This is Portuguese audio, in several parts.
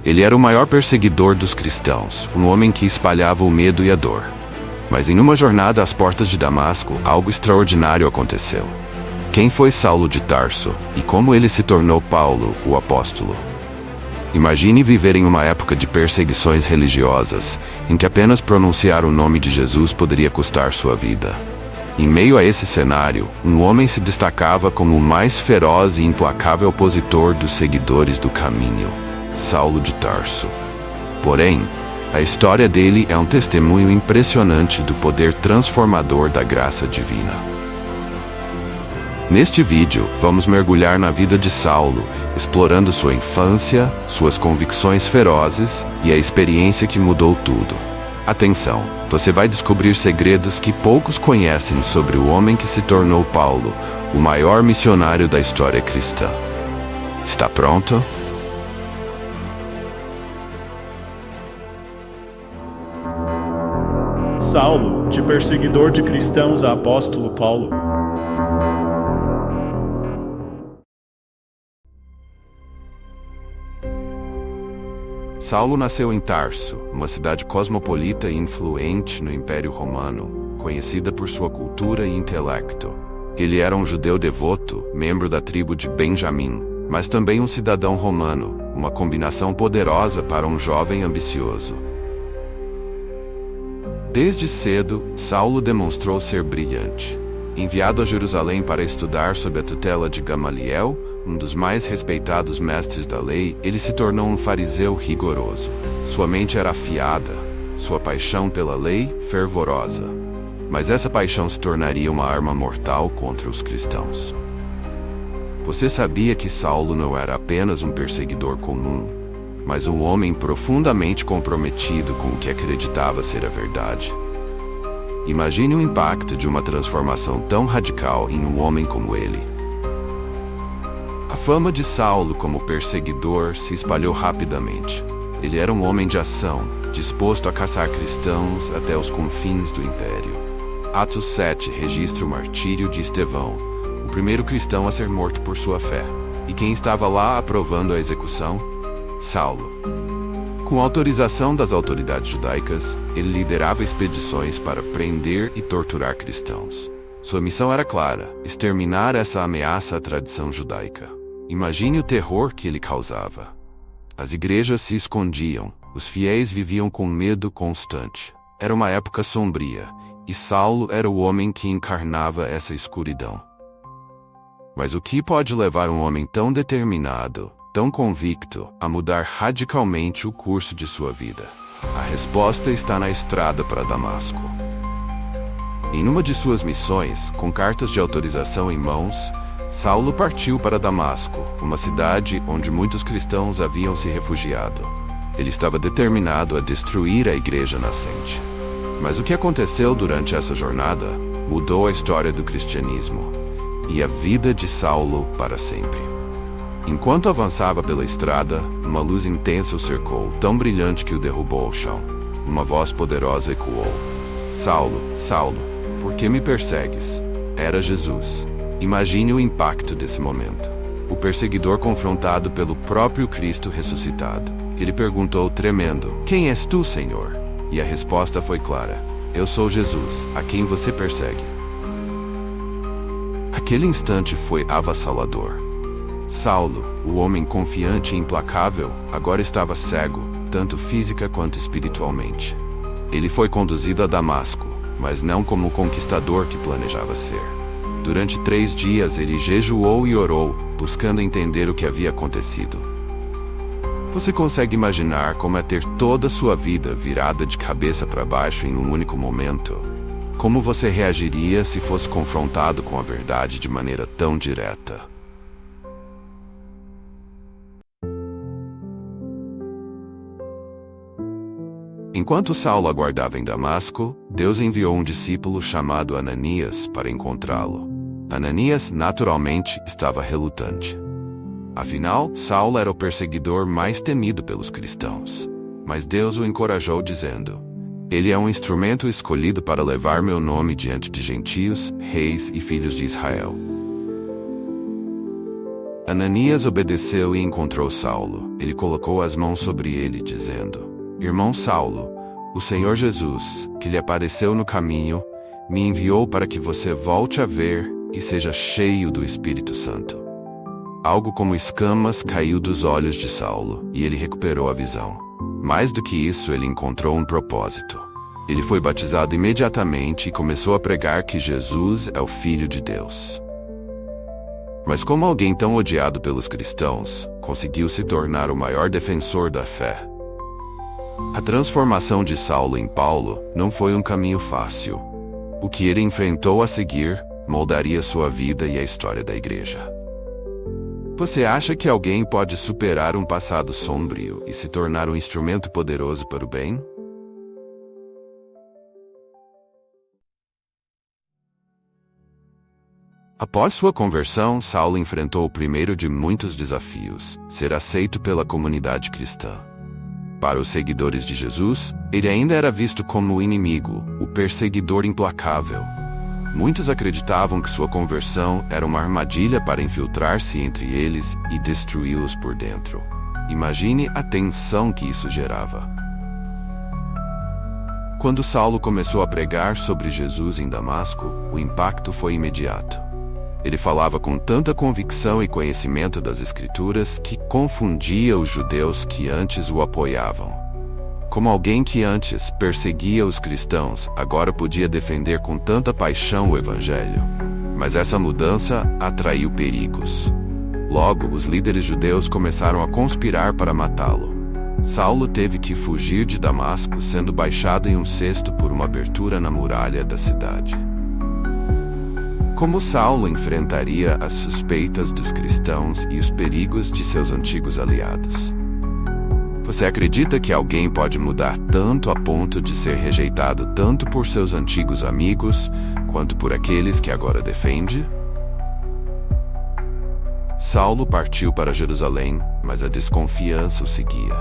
Ele era o maior perseguidor dos cristãos, um homem que espalhava o medo e a dor. Mas em uma jornada às portas de Damasco, algo extraordinário aconteceu. Quem foi Saulo de Tarso, e como ele se tornou Paulo, o apóstolo? Imagine viver em uma época de perseguições religiosas, em que apenas pronunciar o nome de Jesus poderia custar sua vida. Em meio a esse cenário, um homem se destacava como o mais feroz e implacável opositor dos seguidores do caminho, Saulo de Tarso. Porém, a história dele é um testemunho impressionante do poder transformador da graça divina. Neste vídeo, vamos mergulhar na vida de Saulo, explorando sua infância, suas convicções ferozes e a experiência que mudou tudo. Atenção, você vai descobrir segredos que poucos conhecem sobre o homem que se tornou Paulo, o maior missionário da história cristã. Está pronto? Saulo, de perseguidor de cristãos a apóstolo Paulo. Saulo nasceu em Tarso, uma cidade cosmopolita e influente no Império Romano, conhecida por sua cultura e intelecto. Ele era um judeu devoto, membro da tribo de Benjamim, mas também um cidadão romano, uma combinação poderosa para um jovem ambicioso. Desde cedo, Saulo demonstrou ser brilhante. Enviado a Jerusalém para estudar sob a tutela de Gamaliel, um dos mais respeitados mestres da lei, ele se tornou um fariseu rigoroso. Sua mente era afiada, sua paixão pela lei fervorosa. Mas essa paixão se tornaria uma arma mortal contra os cristãos. Você sabia que Saulo não era apenas um perseguidor comum, mas um homem profundamente comprometido com o que acreditava ser a verdade? Imagine o impacto de uma transformação tão radical em um homem como ele. A fama de Saulo como perseguidor se espalhou rapidamente. Ele era um homem de ação, disposto a caçar cristãos até os confins do império. Atos 7 registra o martírio de Estevão, o primeiro cristão a ser morto por sua fé. E quem estava lá aprovando a execução? Saulo. Com autorização das autoridades judaicas, ele liderava expedições para prender e torturar cristãos. Sua missão era clara: exterminar essa ameaça à tradição judaica. Imagine o terror que ele causava. As igrejas se escondiam, os fiéis viviam com medo constante. Era uma época sombria, e Saulo era o homem que encarnava essa escuridão. Mas o que pode levar um homem tão determinado, tão convicto, a mudar radicalmente o curso de sua vida? A resposta está na estrada para Damasco. Em uma de suas missões, com cartas de autorização em mãos, Saulo partiu para Damasco, uma cidade onde muitos cristãos haviam se refugiado. Ele estava determinado a destruir a igreja nascente. Mas o que aconteceu durante essa jornada mudou a história do cristianismo e a vida de Saulo para sempre. Enquanto avançava pela estrada, uma luz intensa o cercou, tão brilhante que o derrubou ao chão. Uma voz poderosa ecoou: Saulo, Saulo, por que me persegues? Era Jesus. Imagine o impacto desse momento. O perseguidor confrontado pelo próprio Cristo ressuscitado. Ele perguntou tremendo: Quem és tu, Senhor? E a resposta foi clara: Eu sou Jesus, a quem você persegue. Aquele instante foi avassalador. Saulo, o homem confiante e implacável, agora estava cego, tanto física quanto espiritualmente. Ele foi conduzido a Damasco, mas não como o conquistador que planejava ser. Durante 3 dias ele jejuou e orou, buscando entender o que havia acontecido. Você consegue imaginar como é ter toda a sua vida virada de cabeça para baixo em um único momento? Como você reagiria se fosse confrontado com a verdade de maneira tão direta? Enquanto Saulo aguardava em Damasco, Deus enviou um discípulo chamado Ananias para encontrá-lo. Ananias, naturalmente, estava relutante. Afinal, Saulo era o perseguidor mais temido pelos cristãos. Mas Deus o encorajou dizendo: Ele é um instrumento escolhido para levar meu nome diante de gentios, reis e filhos de Israel. Ananias obedeceu e encontrou Saulo. Ele colocou as mãos sobre ele, dizendo: Irmão Saulo, o Senhor Jesus, que lhe apareceu no caminho, me enviou para que você volte a ver e seja cheio do Espírito Santo. Algo como escamas caiu dos olhos de Saulo, e ele recuperou a visão. Mais do que isso, ele encontrou um propósito. Ele foi batizado imediatamente e começou a pregar que Jesus é o Filho de Deus. Mas como alguém tão odiado pelos cristãos, conseguiu se tornar o maior defensor da fé? A transformação de Saulo em Paulo não foi um caminho fácil. O que ele enfrentou a seguir moldaria sua vida e a história da igreja. Você acha que alguém pode superar um passado sombrio e se tornar um instrumento poderoso para o bem? Após sua conversão, Saulo enfrentou o primeiro de muitos desafios: ser aceito pela comunidade cristã. Para os seguidores de Jesus, ele ainda era visto como o inimigo, o perseguidor implacável. Muitos acreditavam que sua conversão era uma armadilha para infiltrar-se entre eles e destruí-los por dentro. Imagine a tensão que isso gerava. Quando Saulo começou a pregar sobre Jesus em Damasco, o impacto foi imediato. Ele falava com tanta convicção e conhecimento das Escrituras que confundia os judeus que antes o apoiavam. Como alguém que antes perseguia os cristãos, agora podia defender com tanta paixão o Evangelho. Mas essa mudança atraiu perigos. Logo, os líderes judeus começaram a conspirar para matá-lo. Saulo teve que fugir de Damasco, sendo baixado em um cesto por uma abertura na muralha da cidade. Como Saulo enfrentaria as suspeitas dos cristãos e os perigos de seus antigos aliados? Você acredita que alguém pode mudar tanto a ponto de ser rejeitado tanto por seus antigos amigos, quanto por aqueles que agora defende? Saulo partiu para Jerusalém, mas a desconfiança o seguia.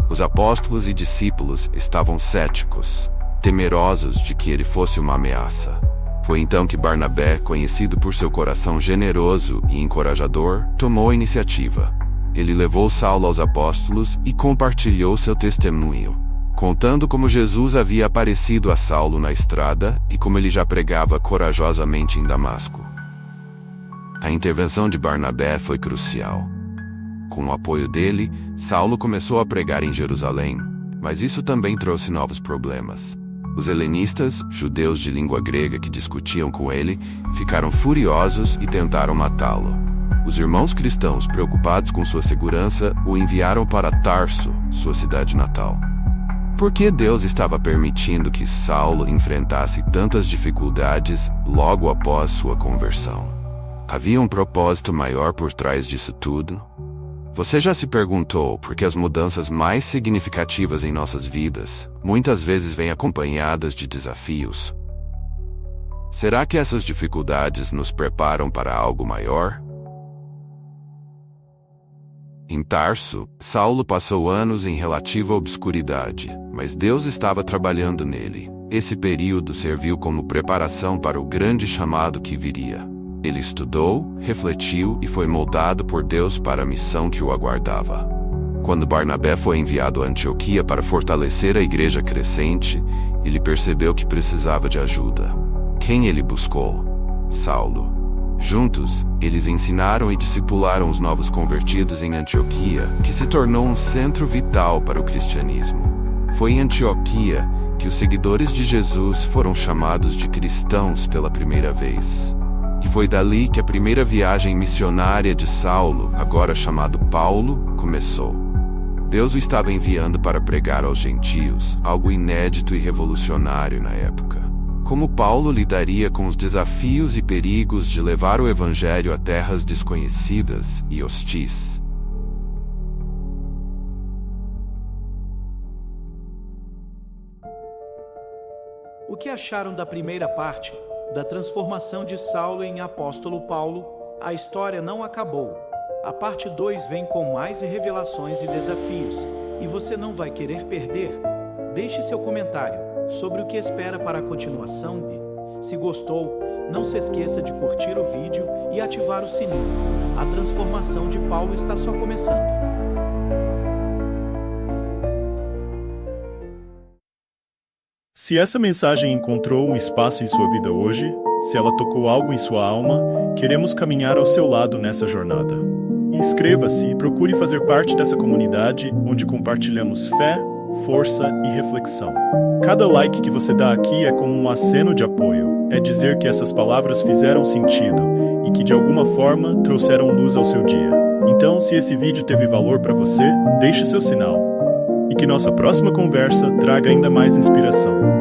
Os apóstolos e discípulos estavam céticos, temerosos de que ele fosse uma ameaça. Foi então que Barnabé, conhecido por seu coração generoso e encorajador, tomou a iniciativa. Ele levou Saulo aos apóstolos e compartilhou seu testemunho, contando como Jesus havia aparecido a Saulo na estrada e como ele já pregava corajosamente em Damasco. A intervenção de Barnabé foi crucial. Com o apoio dele, Saulo começou a pregar em Jerusalém, mas isso também trouxe novos problemas. Os helenistas, judeus de língua grega que discutiam com ele, ficaram furiosos e tentaram matá-lo. Os irmãos cristãos, preocupados com sua segurança, o enviaram para Tarso, sua cidade natal. Por que Deus estava permitindo que Saulo enfrentasse tantas dificuldades logo após sua conversão? Havia um propósito maior por trás disso tudo? Você já se perguntou por que as mudanças mais significativas em nossas vidas muitas vezes vêm acompanhadas de desafios? Será que essas dificuldades nos preparam para algo maior? Em Tarso, Saulo passou anos em relativa obscuridade, mas Deus estava trabalhando nele. Esse período serviu como preparação para o grande chamado que viria. Ele estudou, refletiu e foi moldado por Deus para a missão que o aguardava. Quando Barnabé foi enviado a Antioquia para fortalecer a igreja crescente, ele percebeu que precisava de ajuda. Quem ele buscou? Saulo. Juntos, eles ensinaram e discipularam os novos convertidos em Antioquia, que se tornou um centro vital para o cristianismo. Foi em Antioquia que os seguidores de Jesus foram chamados de cristãos pela primeira vez. E foi dali que a primeira viagem missionária de Saulo, agora chamado Paulo, começou. Deus o estava enviando para pregar aos gentios, algo inédito e revolucionário na época. Como Paulo lidaria com os desafios e perigos de levar o Evangelho a terras desconhecidas e hostis? O que acharam da primeira parte, da transformação de Saulo em apóstolo Paulo? A história não acabou. A parte 2 vem com mais revelações e desafios, e você não vai querer perder. Deixe seu comentário sobre o que espera para a continuação. Se gostou, não se esqueça de curtir o vídeo e ativar o sininho. A transformação de Paulo está só começando. Se essa mensagem encontrou um espaço em sua vida hoje, se ela tocou algo em sua alma, queremos caminhar ao seu lado nessa jornada. Inscreva-se e procure fazer parte dessa comunidade onde compartilhamos fé, força e reflexão. Cada like que você dá aqui é como um aceno de apoio, é dizer que essas palavras fizeram sentido e que de alguma forma trouxeram luz ao seu dia. Então, se esse vídeo teve valor para você, deixe seu sinal. E que nossa próxima conversa traga ainda mais inspiração.